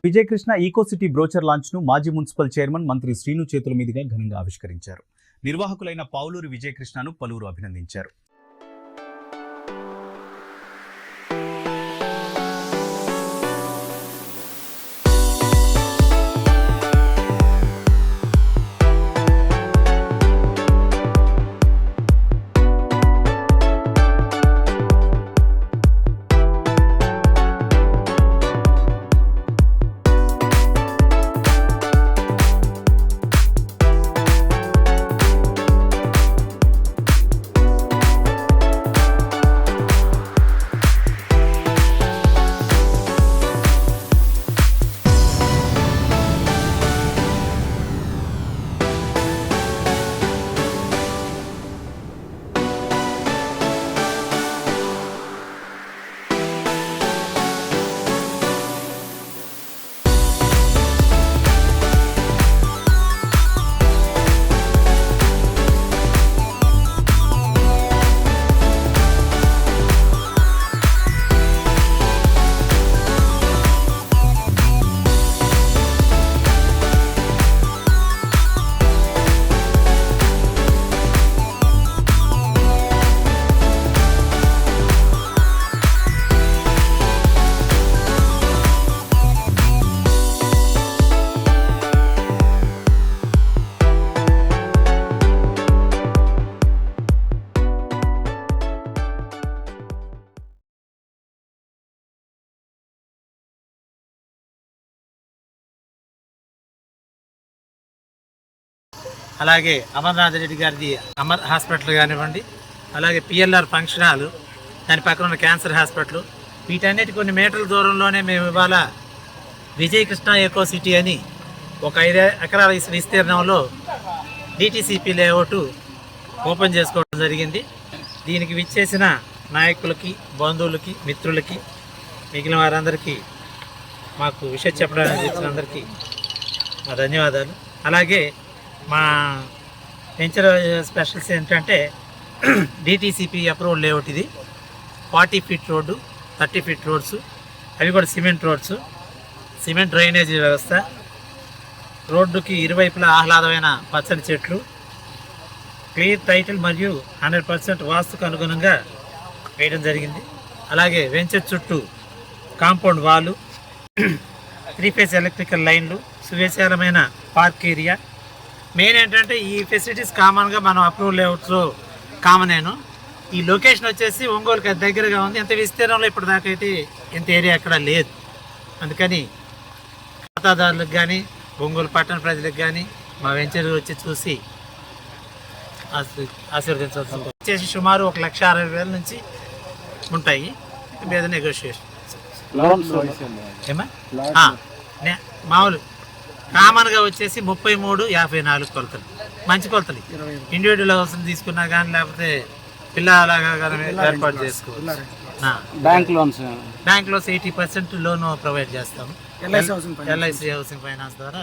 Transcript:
Vijayakrishna eco city brochure launch ను మాజీ municipal chairman మంత్రి శ్రీను చేతుల మీదుగా ఘనంగా ఆవిష్కరించారు. నిర్వాహకులైన పావులూరి విజయకృష్ణను పలువురు అభినందించారు. అలాగే అమర్నాథ్ రెడ్డి గారిది అమర్ హాస్పిటల్ కానివ్వండి, అలాగే పిఎల్ఆర్ ఫంక్షన్ హాల్, దాని పక్కన ఉన్న క్యాన్సర్ హాస్పిటల్, వీటన్నిటి కొన్ని మీటర్ల దూరంలోనే మేము ఇవాళ విజయకృష్ణ ఈకో సిటీ అని ఒక 5 ఎకరాల విస్తీర్ణంలో డిటిసిపి లేఅవుట్ ఓపెన్ చేసుకోవడం జరిగింది. దీనికి విచ్చేసిన నాయకులకి, బంధువులకి, మిత్రులకి, మిగిలిన వారందరికీ, మాకు విషయం చెప్పడానికి వచ్చినందరికీ మా ధన్యవాదాలు. అలాగే మా వెంచర్ స్పెషల్స్ ఏంటంటే డిటిసిపి అప్రూవల్ లేఅవుట్, ఇది 40 ఫీట్ రోడ్డు, 30 ఫీట్ రోడ్స్, అవి కూడా సిమెంట్ రోడ్స్, సిమెంట్ డ్రైనేజీ వ్యవస్థ, రోడ్డుకి ఇరువైపులా ఆహ్లాదమైన పచ్చని చెట్లు, క్లియర్ టైటిల్ మరియు 100% వాస్తుకు అనుగుణంగా వేయడం జరిగింది. అలాగే వెంచర్ చుట్టూ కాంపౌండ్ వాలు, 3 ఫేజ్ ఎలక్ట్రికల్ లైన్లు, సువిశాలమైన పార్క్ ఏరియా. మెయిన్ ఏంటంటే ఈ ఫెసిలిటీస్ కామన్గా మనం అప్రూవల్ లేఅవుట్స్లో కామనేను. ఈ లొకేషన్ వచ్చేసి ఒంగోలుకి దగ్గరగా ఉంది. ఎంత విస్తీర్ణంలో ఇప్పటిదాకా అయితే ఇంత ఏరియా ఎక్కడ లేదు. అందుకని ఖాతాదారులకు కానీ, ఒంగోలు పట్టణ ప్రజలకు కానీ మా వెంచర్ వచ్చి చూసి ఆశీర్వదించవచ్చు. వచ్చేసి సుమారు 1,60,000 నుంచి ఉంటాయి. మీద నెగోషియేషన్ మామూలు కామన్గా వచ్చేసి 33-54 కొలతలు, మంచి కొలతలు. ఇండివిజువల్ హౌస్ తీసుకున్నా కానీ, లేకపోతే పిల్లలాగా కానీ ఏర్పాటు చేసుకోవచ్చు. బ్యాంక్ లోన్స్ 80% లోన్ ప్రొవైడ్ చేస్తాము. ఎల్ఐసి హౌసింగ్ ఫైనాన్స్ ద్వారా